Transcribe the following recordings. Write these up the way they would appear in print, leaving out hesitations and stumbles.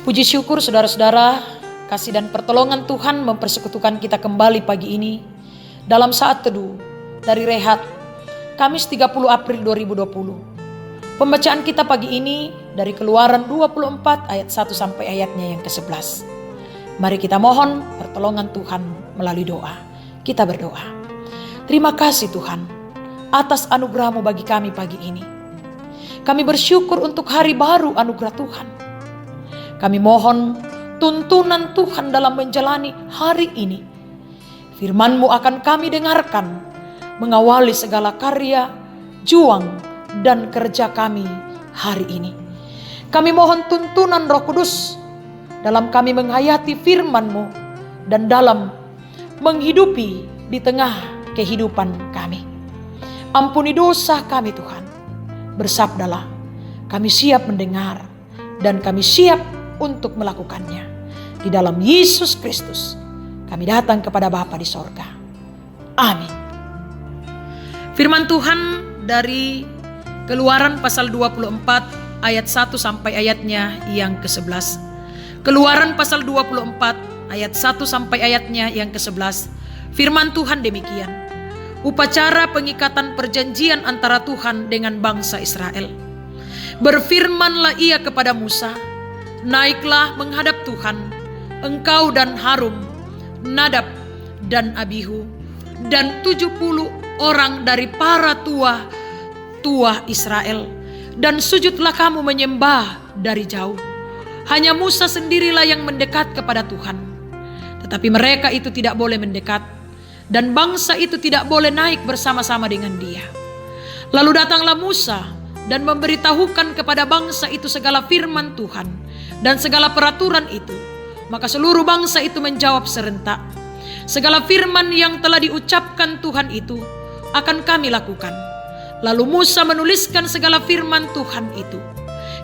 Puji syukur saudara-saudara, kasih dan pertolongan Tuhan mempersekutukan kita kembali pagi ini dalam saat teduh dari Rehat, Kamis 30 April 2020. Pembacaan kita pagi ini dari Keluaran 24 ayat 1 sampai ayatnya yang ke-11. Mari kita mohon pertolongan Tuhan melalui doa. Kita berdoa. Terima kasih Tuhan atas anugerah-Mu bagi kami pagi ini. Kami bersyukur untuk hari baru anugerah Tuhan. Kami mohon tuntunan Tuhan dalam menjalani hari ini. Firman-Mu akan kami dengarkan, mengawali segala karya, juang, dan kerja kami hari ini. Kami mohon tuntunan Roh Kudus dalam kami menghayati firman-Mu dan dalam menghidupi di tengah kehidupan kami. Ampuni dosa kami Tuhan. Bersabdalah, kami siap mendengar dan kami siap untuk melakukannya. Di dalam Yesus Kristus kami datang kepada Bapa di sorga. Amin. Firman Tuhan dari Keluaran pasal 24 ayat 1 sampai ayatnya yang ke-11. Keluaran pasal 24 ayat 1 sampai ayatnya yang ke-11. Firman Tuhan demikian. Upacara pengikatan perjanjian antara Tuhan dengan bangsa Israel. Berfirmanlah ia kepada Musa, naiklah menghadap Tuhan, engkau dan Harun, Nadab dan Abihu, dan 70 orang dari para tua Israel, dan sujudlah kamu menyembah dari jauh. Hanya Musa sendirilah yang mendekat kepada Tuhan, tetapi mereka itu tidak boleh mendekat, dan bangsa itu tidak boleh naik bersama-sama dengan dia. Lalu datanglah Musa dan memberitahukan kepada bangsa itu segala firman Tuhan dan segala peraturan itu. Maka seluruh bangsa itu menjawab serentak, segala firman yang telah diucapkan Tuhan itu akan kami lakukan. Lalu Musa menuliskan segala firman Tuhan itu.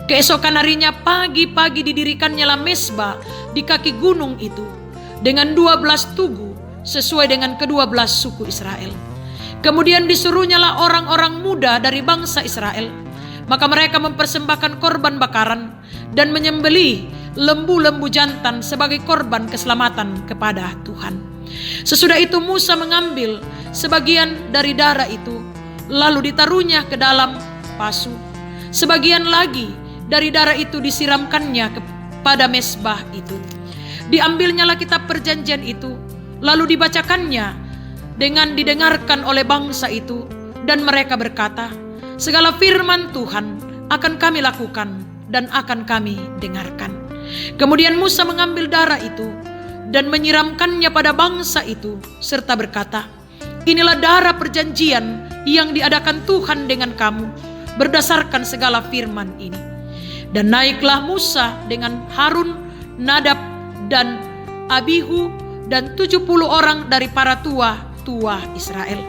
Keesokan harinya pagi-pagi didirikannya mezbah di kaki gunung itu dengan 12 tugu sesuai dengan ke-12 suku Israel. Kemudian disuruhnyalah orang-orang muda dari bangsa Israel. Maka mereka mempersembahkan korban bakaran dan menyembelih lembu-lembu jantan sebagai korban keselamatan kepada Tuhan. Sesudah itu Musa mengambil sebagian dari darah itu, lalu ditaruhnya ke dalam pasu. Sebagian lagi dari darah itu disiramkannya kepada mezbah itu. Diambilnyalah kitab perjanjian itu, lalu dibacakannya dengan didengarkan oleh bangsa itu, dan mereka berkata, segala firman Tuhan akan kami lakukan dan akan kami dengarkan. Kemudian Musa mengambil darah itu dan menyiramkannya pada bangsa itu serta berkata, inilah darah perjanjian yang diadakan Tuhan dengan kamu berdasarkan segala firman ini. Dan naiklah Musa dengan Harun, Nadab dan Abihu dan 70 orang dari para tua Israel.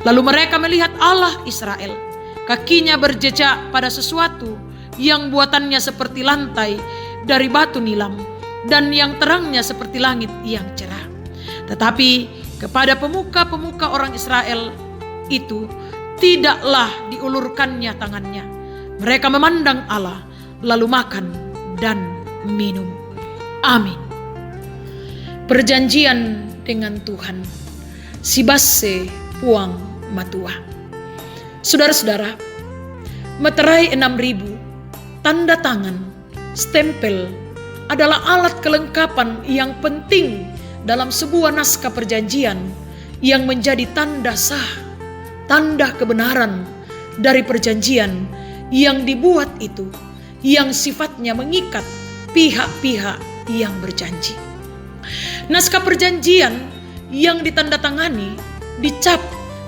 Lalu mereka melihat Allah Israel. Kakinya berjejak pada sesuatu yang buatannya seperti lantai dari batu nilam dan yang terangnya seperti langit yang cerah. Tetapi kepada pemuka-pemuka orang Israel itu tidaklah diulurkannya tangannya. Mereka memandang Allah lalu makan dan minum. Amin. Perjanjian dengan Tuhan. Sibase Puang Matua. Saudara-saudara, meterai 6.000, tanda tangan, stempel adalah alat kelengkapan yang penting dalam sebuah naskah perjanjian yang menjadi tanda sah, tanda kebenaran dari perjanjian yang dibuat itu, yang sifatnya mengikat pihak-pihak yang berjanji. Naskah perjanjian yang ditandatangani, dicap,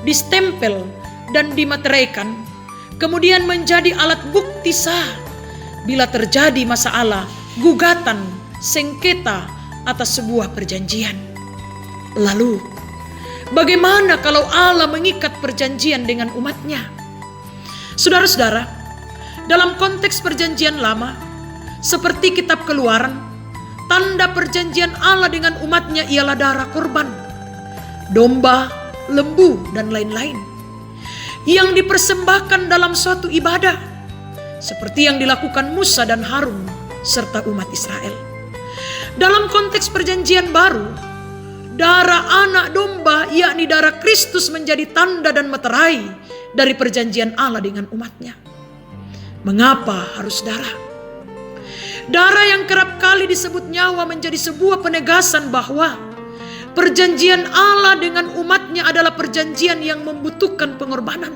distempel, dan dimeteraikan, kemudian menjadi alat bukti sah bila terjadi masalah, gugatan, sengketa atas sebuah perjanjian. Lalu, bagaimana kalau Allah mengikat perjanjian dengan umatnya? Saudara-saudara, dalam konteks perjanjian lama, seperti kitab Keluaran, tanda perjanjian Allah dengan umatnya ialah darah korban, domba, lembu, dan lain-lain yang dipersembahkan dalam suatu ibadah, seperti yang dilakukan Musa dan Harun serta umat Israel. Dalam konteks perjanjian baru, darah anak domba yakni darah Kristus menjadi tanda dan meterai dari perjanjian Allah dengan umatnya. Mengapa harus darah? Darah yang kerap kali disebut nyawa menjadi sebuah penegasan bahwa perjanjian Allah dengan umatnya adalah perjanjian yang membutuhkan pengorbanan.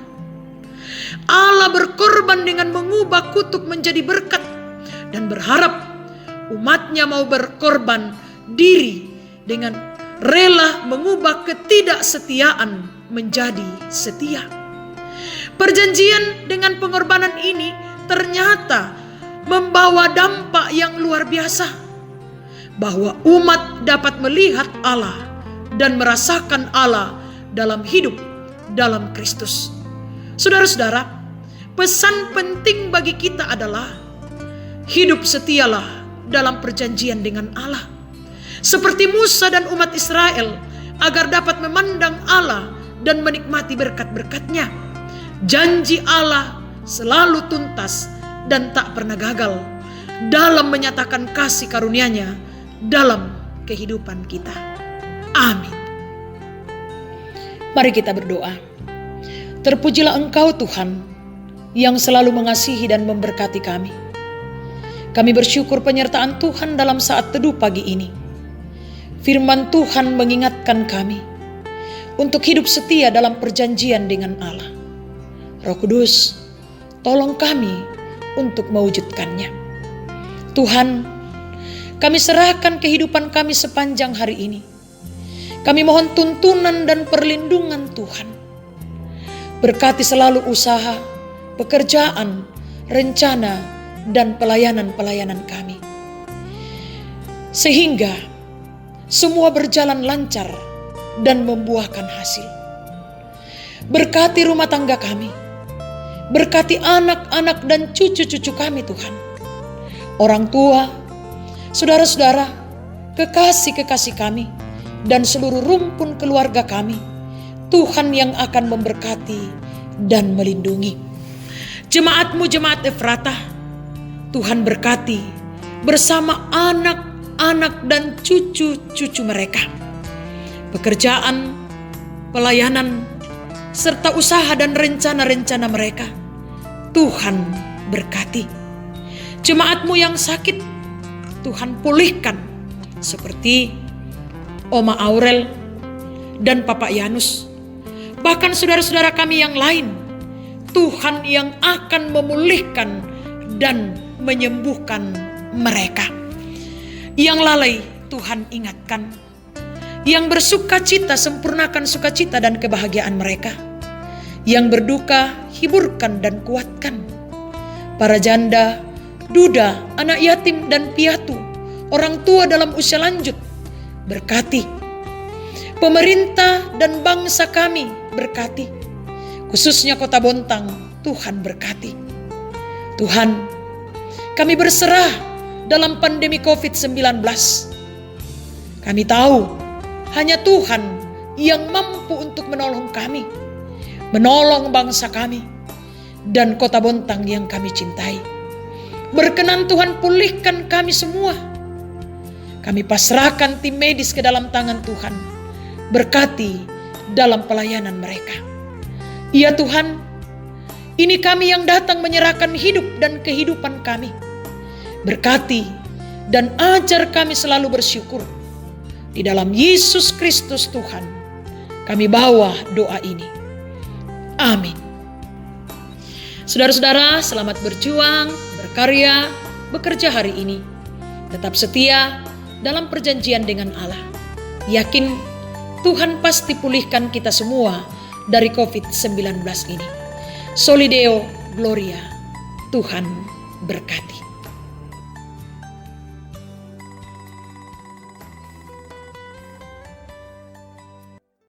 Allah berkorban dengan mengubah kutuk menjadi berkat dan berharap umatnya mau berkorban diri dengan rela mengubah ketidaksetiaan menjadi setia. Perjanjian dengan pengorbanan ini ternyata membawa dampak yang luar biasa, bahwa umat dapat melihat Allah dan merasakan Allah dalam hidup dalam Kristus. Saudara-saudara, pesan penting bagi kita adalah hidup setialah dalam perjanjian dengan Allah, seperti Musa dan umat Israel, agar dapat memandang Allah dan menikmati berkat-berkat-Nya. Janji Allah selalu tuntas dan tak pernah gagal dalam menyatakan kasih karunia-Nya dalam kehidupan kita. Amin. Mari kita berdoa. Terpujilah Engkau Tuhan yang selalu mengasihi dan memberkati kami. Kami bersyukur penyertaan Tuhan dalam saat teduh pagi ini. Firman Tuhan mengingatkan kami untuk hidup setia dalam perjanjian dengan Allah. Roh Kudus, tolong kami untuk mewujudkannya. Tuhan, kami serahkan kehidupan kami sepanjang hari ini. Kami mohon tuntunan dan perlindungan Tuhan. Berkati selalu usaha, pekerjaan, rencana, dan pelayanan-pelayanan kami. Sehingga semua berjalan lancar dan membuahkan hasil. Berkati rumah tangga kami. Berkati anak-anak dan cucu-cucu kami Tuhan. Orang tua, saudara-saudara, kekasih-kekasih kami, dan seluruh rumpun keluarga kami. Tuhan yang akan memberkati dan melindungi. Jemaat-Mu, jemaat Efratah, Tuhan berkati bersama anak-anak dan cucu-cucu mereka. Pekerjaan, pelayanan, serta usaha dan rencana-rencana mereka, Tuhan berkati. Jemaat-Mu yang sakit, Tuhan pulihkan, seperti Oma Aurel dan Papa Yanus. Bahkan saudara-saudara kami yang lain, Tuhan yang akan memulihkan dan menyembuhkan mereka. Yang lalai Tuhan ingatkan. Yang bersuka cita sempurnakan sukacita dan kebahagiaan mereka. Yang berduka hiburkan dan kuatkan. Para janda, duda, anak yatim dan piatu, orang tua dalam usia lanjut, berkati. Pemerintah dan bangsa kami berkati. Khususnya Kota Bontang, Tuhan berkati. Tuhan, kami berserah dalam pandemi COVID-19. Kami tahu hanya Tuhan yang mampu untuk menolong kami, menolong bangsa kami, dan Kota Bontang yang kami cintai. Berkenan Tuhan pulihkan kami semua. Kami pasrahkan tim medis ke dalam tangan Tuhan. Berkati dalam pelayanan mereka. Ya Tuhan, ini kami yang datang menyerahkan hidup dan kehidupan kami. Berkati dan ajar kami selalu bersyukur. Di dalam Yesus Kristus Tuhan, kami bawa doa ini. Amin. Saudara-saudara, selamat berjuang, berkarya, bekerja hari ini. Tetap setia dalam perjanjian dengan Allah. Yakin Tuhan pasti pulihkan kita semua dari COVID-19 ini. Soli Deo Gloria, Tuhan berkati.